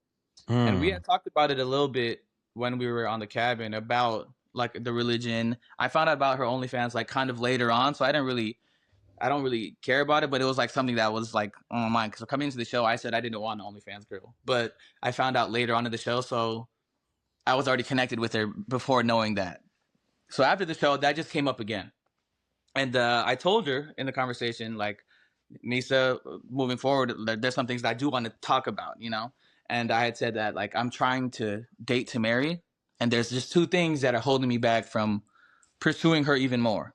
And we Mm. had talked about it a little bit when we were on the cabin about like the religion. I found out about her OnlyFans like kind of later on, so I don't really care about it, but it was like something that was like on my mind because coming into the show, I said I didn't want an OnlyFans girl, but I found out later on in the show, so I was already connected with her before knowing that. So after the show, that just came up again, and I told her in the conversation like Nisa, moving forward, there's some things that I do want to talk about, And I had said that like I'm trying to date to marry, and there's just two things that are holding me back from pursuing her even more.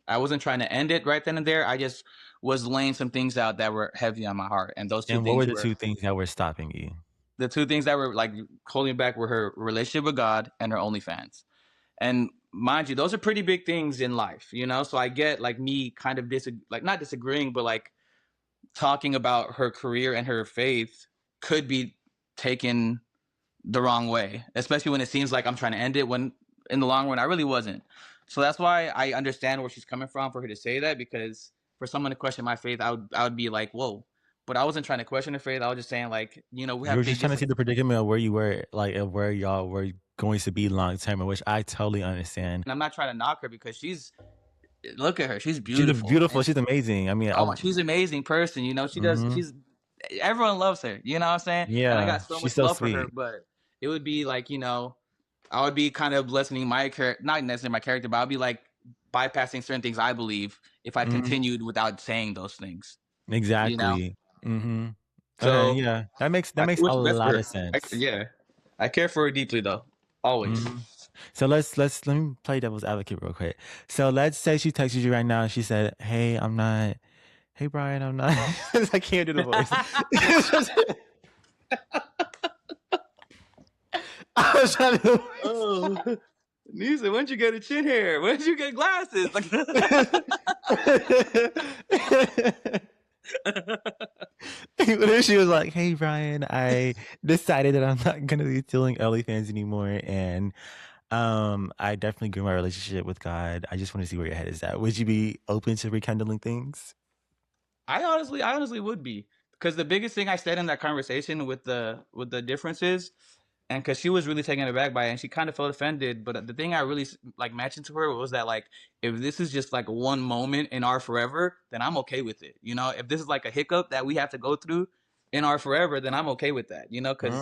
I wasn't trying to end it right then and there. I just was laying some things out that were heavy on my heart, and those two And what were things the were two things that were stopping you? the two things that were like holding me back were her relationship with God and her OnlyFans. And mind you, those are pretty big things in life. So I get like me kind of like not disagreeing, but like talking about her career and her faith could be taken the wrong way, especially when it seems like I'm trying to end it when in the long run I really wasn't. So that's why I understand where she's coming from for her to say that, because for someone to question my faith, I would be like, whoa. But I wasn't trying to question her faith. I was just saying, like, we You were have big just trying to see the differences. predicament of where you were, like, of where y'all were going to be long term, which I totally understand. And I'm not trying to knock her because look at her, she's She's beautiful. beautiful. And She's amazing. I mean, oh my, she's an amazing person. mhm. She's everyone loves her. You know what I'm saying? And I got Yeah, so she's much so love for her. sweet. But it would be like, I would be kind of lessening my character, not necessarily my character, but I'd be like bypassing certain things I believe if I Mhm. continued without saying those things. You know? Exactly. Mhm. Okay, So yeah. That I do makes a what's best for lot her. of sense. Yeah, I care for her deeply though, always. Mhm. So let me play devil's advocate real quick. So let's say she texted you right now and she said, "Hey, I'm not. Hey, Brian, I'm not." I can't do the voice. It's just- I was trying to do the Oh, Nisa, when'd you get a chin hair? When'd you get glasses? Like, voice. What if she was like, "Hey, Brian, I decided that I'm not gonna be stealing OnlyFans anymore, and I definitely grew my relationship with God. I just want to see where your head is at. Would you be open to rekindling things?" I honestly would be, because the biggest thing I said in that conversation with the differences, and because she was really taken aback by it, and she kind of felt offended. But the thing I really like mentioned to her was that, like, if this is just like one moment in our forever, then I'm okay with it. If this is like a hiccup that we have to go through in our forever, then I'm okay with that. Because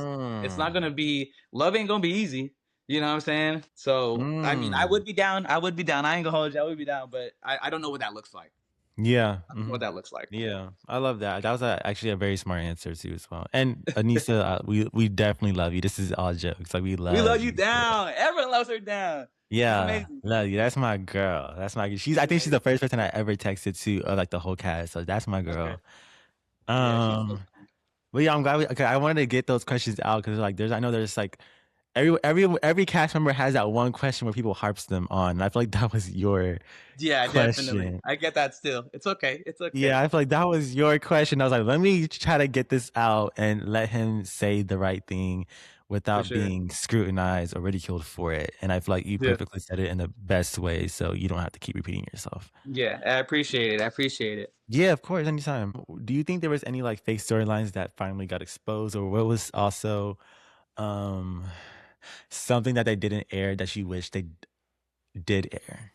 it's not Mm. gonna be love ain't gonna be easy. You know what I'm saying? So I mean, I Mm. would be down. I would be down. I ain't gonna hold you. I would be down, but I don't know what that looks like. Yeah. I don't know what that looks like. Yeah. I love that. That was actually a very smart answer too, as well. And Anissa, we definitely love you. This is all jokes. Like we We love love you you. down. Everyone loves her down. She's Yeah, amazing. love you. That's my girl. That's my. She's. She's I think she's the amazing. first person I ever texted to, like the whole cast. So that's my Okay. girl. Yeah, she's so Um. But yeah, I'm glad. Okay, I wanted to get those questions out because like there's. I know there's like every cast member has that one question where people harps them on. And I feel like that was your yeah, definitely. question. I get that still. It's okay. It's okay. Yeah, I feel like that was your question. I was like, let me try to get this out and let him say the right thing For without sure. being scrutinized or ridiculed for it. And I feel like you Yeah. perfectly said it in the best way, so you don't have to keep repeating yourself. Yeah, I appreciate it. I appreciate it. Yeah, of course, anytime. Do you think there was any like fake storylines that finally got exposed, or what was also um something that they didn't air that you wish they did air?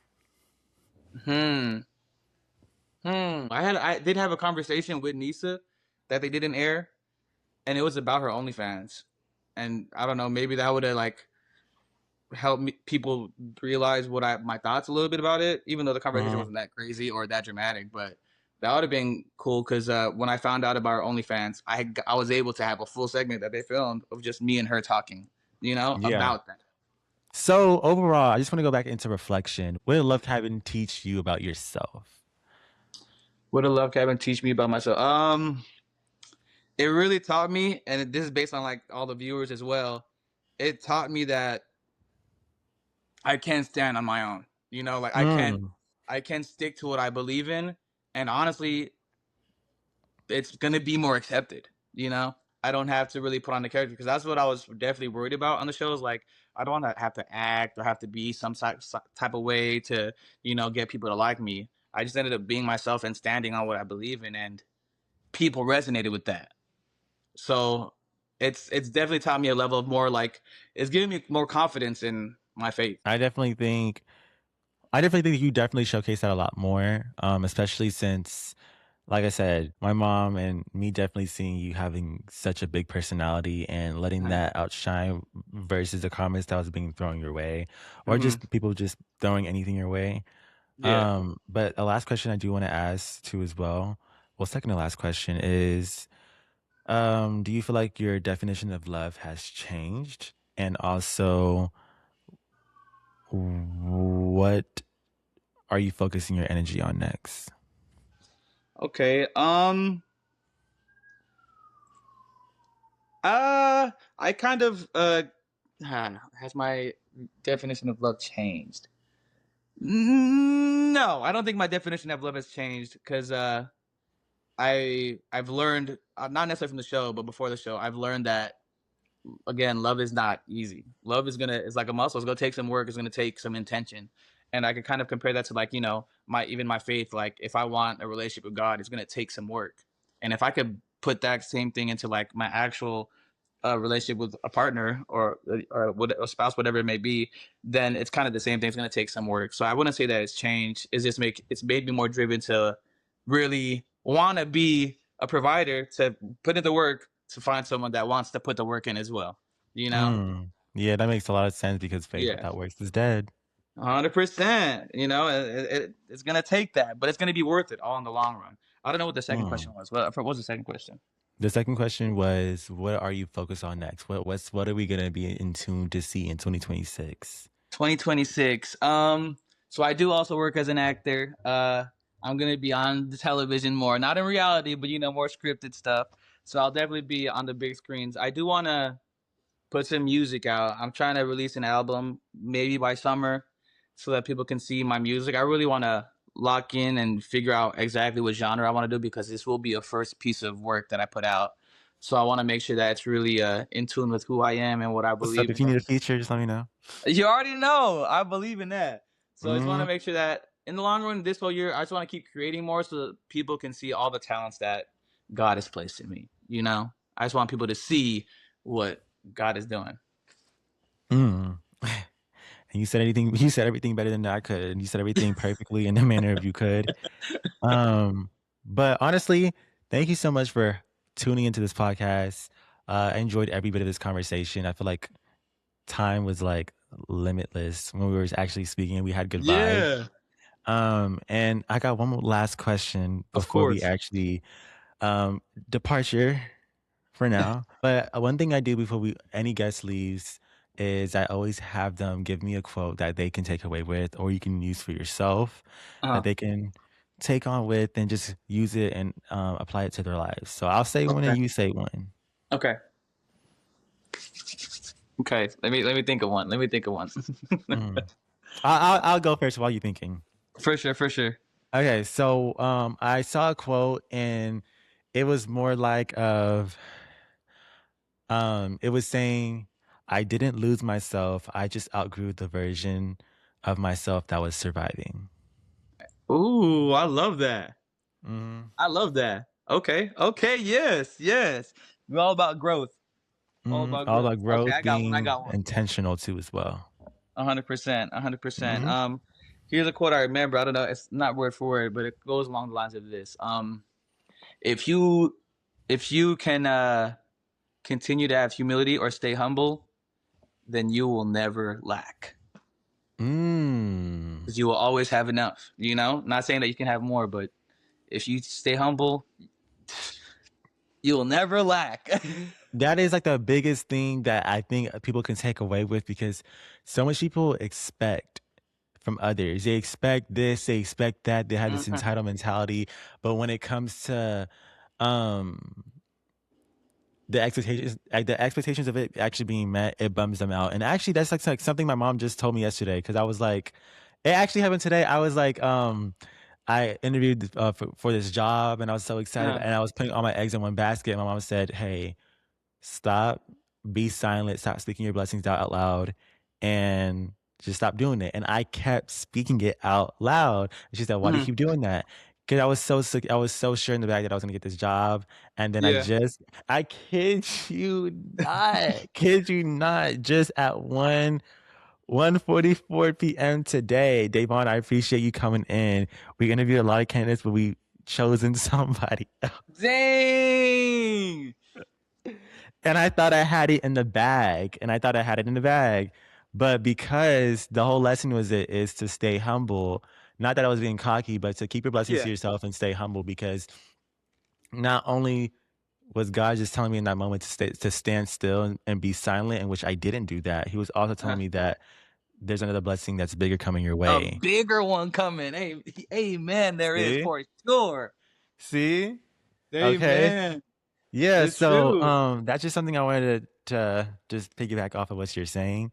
Hmm. I did have a conversation with Nisa that they didn't air, and it was about her OnlyFans. And I don't know, maybe that would have like helped people realize my thoughts a little bit about it, even though the conversation Mhm. wasn't that crazy or that dramatic. But that would have been cool, because when I found out about her OnlyFans, I was able to have a full segment that they filmed of just me and her talking, Yeah. about that. So overall, I just want to go back into reflection. What did love cabin teach you about yourself? What did Love Cabin teach me about myself? It really taught me, and this is based on like all the viewers as well. It taught me that I can stand on my own. Like Mm. I can stick to what I believe in, and honestly, it's gonna be more accepted. I don't have to really put on the character, because that's what I was definitely worried about on the show. Is like, I don't want to have to act or have to be some type of way to get people to like me. I just ended up being myself and standing on what I believe in, and people resonated with that. So it's definitely taught me a level of more, like, it's giving me more confidence in my faith. I definitely think you definitely showcase that a lot more, especially since, like I said, my mom and me definitely seeing you having such a big personality and letting that outshine versus the comments that was being thrown your way, or Mm-hmm. just people just throwing anything your way. Yeah. But a last question I do want to ask too as well. Well, second to last question is, do you feel like your definition of love has changed? And also, what are you focusing your energy on next? Okay. I kind of has my definition of love changed? No, I don't think my definition of love has changed, because I've learned, not necessarily from the show, but before the show, I've learned that again, love is not easy. Love is it's like a muscle. It's gonna take some work. It's gonna take some intention. And I can kind of compare that to, like, my faith. Like, if I want a relationship with God, it's gonna take some work. And if I could put that same thing into, like, my actual relationship with a partner, or a spouse, whatever it may be, then it's kind of the same thing. It's gonna take some work. So I wouldn't say that it's changed. It's made me more driven to really want to be a provider, to put in the work, to find someone that wants to put the work in as well. You know? Yeah, that makes a lot of sense because faith Yeah. without works is dead. 100%. It's gonna take that, but it's gonna be worth it all in the long run. I don't know what the second Mm. question was. What was the second question? The second question was, what are you focused on next? What are we gonna be in tune to see in 2026? 2026. So I do also work as an actor. I'm gonna be on the television more, not in reality, but more scripted stuff. So I'll definitely be on the big screens. I do wanna put some music out. I'm trying to release an album maybe by summer, so that people can see my music. I really want to lock in and figure out exactly what genre I want to do, because this will be a first piece of work that I put out. So I want to make sure that it's really in tune with who I am and what I What's up? believe If you need a in. feature, just let me know. You already know I believe in that. So I just want to Mm, make sure that in the long run, this whole year, I just want to keep creating more, so that people can see all the talents that God has placed in me. I just want people to see what God is doing. mm. And you said anything. You said everything better than I could. And you said everything perfectly in the manner of you could. Um, but honestly, thank you so much for tuning into this podcast. I enjoyed every bit of this conversation. I feel like time was like limitless when we were actually speaking. We had good vibes. Yeah, And I got one more last question of before we course. actually departure for now. But one thing I do before we any guest leaves is I always have them give me a quote that they can take away with, or you can use for yourself, that Uh-huh. they can take on with and just use it and apply it to their lives. So I'll say one Okay. and you say one. Okay. Okay. Let me think of one. Let me think of one. Mm. I'll go first while you're thinking. For sure. For sure. Okay, so I saw a quote and it was more like of it was saying, I didn't lose myself. I just outgrew the version of myself that was surviving. Ooh, I love that. Mm, I love that. Okay. Okay. Yes. Yes. We're all about growth. All about all growth. that Okay. growth I got one. I being got one. intentional too as well. 100%. 100%. Mm-hmm. Here's a quote I remember. I don't know. It's not word for word, but it goes along the lines of this. If you if you can continue to have humility or stay humble, then you will never lack, Mm. because you will always have enough. Not saying that you can have more, but if you stay humble, you will never lack. That is like the biggest thing that I think people can take away with because so much people expect from others. They expect this, they expect that, they have this Mhm. entitled mentality. But when it comes to um the expectations of it actually being met, it bums them out. And actually that's like something my mom just told me yesterday because I was like, it actually happened today. I was like, I interviewed for this job and I was so excited Uh, and I was putting all my eggs in one basket. And my mom said, hey, stop, be silent, stop speaking your blessings out loud, and just stop doing it. And I kept speaking it out loud. And she said, why do you mhm. keep doing that? Because I was so sick. I was so sure in the bag that I was going to get this job. And then Yeah. I kid you not, just at 1:44 p.m. today, Davon, I appreciate you coming in. We interviewed a lot of candidates, but we chosen somebody. Dang. And I thought I had it in the bag. But because the whole lesson is to stay humble. Not that I was being cocky, but to keep your blessings to Yeah. yourself and stay humble because not only was God just telling me in that moment to stand still and be silent, in which I didn't do that. He was also Uh, telling me that there's another blessing that's bigger coming your a way. bigger one coming. Hey, amen. There is, See? for sure. See? Okay. Amen. Yeah, It's so true. that's just something I wanted to just piggyback off of what you're saying.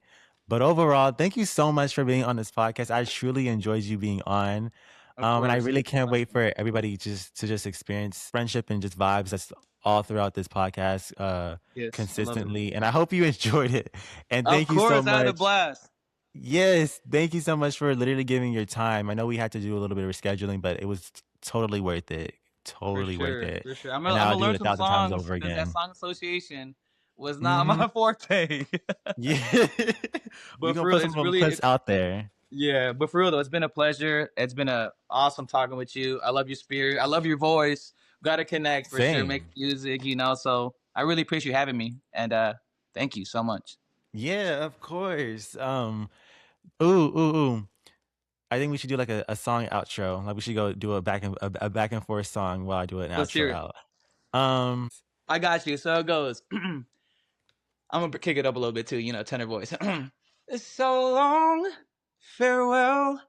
But overall, thank you so much for being on this podcast. I truly enjoyed you being on. Of And I course. really Thank you so can't much wait for me. for everybody just to just experience friendship and just vibes. That's all throughout this podcast Yes, I love it. consistently. And I hope you enjoyed it. And Of thank you so course, I had a much. blast. Yes, thank you so much for literally giving your time. I know we had to do a little bit of rescheduling, but it was totally worth it. For Totally worth sure, it. for sure. I'm And gonna, I'm I'll gonna do it learn a some thousand times songs over because that again. song association was not Mm-hmm. my forte. Yeah. We're But gonna for real, put some it's of them really clips it's out there. yeah. But for real though, it's been a pleasure. It's been a awesome talking with you. I love your spirit. I love your voice. Got to connect for sure. Make Same. music, you know. So I really appreciate you having me, and thank you so much. Yeah, of course. Ooh. I think we should do like a song outro. Like we should go do a back and forth song while I do an Let's hear outro it. out. I got you. So it goes. I'm gonna kick it up a little bit too, you know, tenor voice. So long, farewell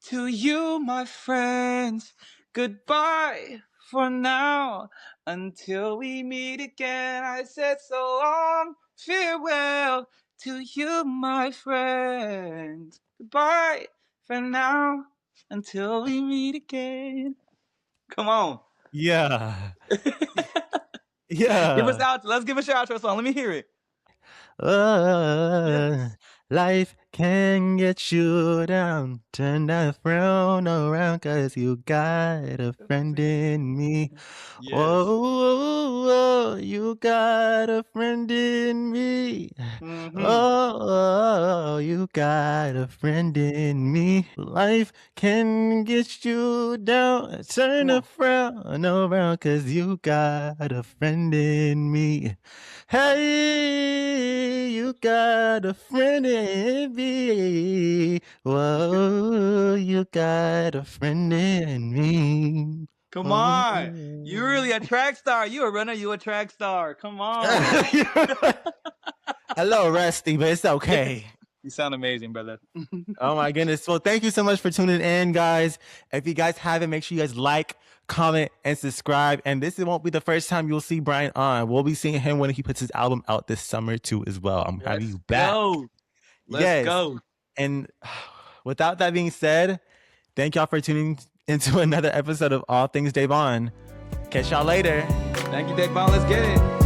to you, my friends. Goodbye for now, until we meet again. I said so long, farewell to you, my friends. Goodbye for now, until we meet again. Come on. Yeah. Give us Yeah. out. Let's give us your outro song. Let me hear it. Yes. Life can get you down. Turn that frown around, 'cause you got a friend in me. Yes. Oh, you got a friend in me. Mm-hmm. Oh, you got a friend in me. Life can get you down. Turn Come the on. frown around, 'cause you got a friend in me. Hey, you got a friend in me. Whoa, you got a friend in me. Come on. You're Oh. really a track star. You a runner. You a track star. Come on. A little rusty, but it's okay. You sound amazing, brother. Oh my goodness. Well, thank you so much for tuning in, guys. If you guys haven't, make sure you guys like, comment, and subscribe. And this won't be the first time you'll see Brian on. We'll be seeing him when he puts his album out this summer too as well. I'm having Let's you back. go. Let's Yes. go. And without that being said, thank y'all for tuning into another episode of All Things Davon. Catch y'all later. Thank you, Dave Bond. Let's get it.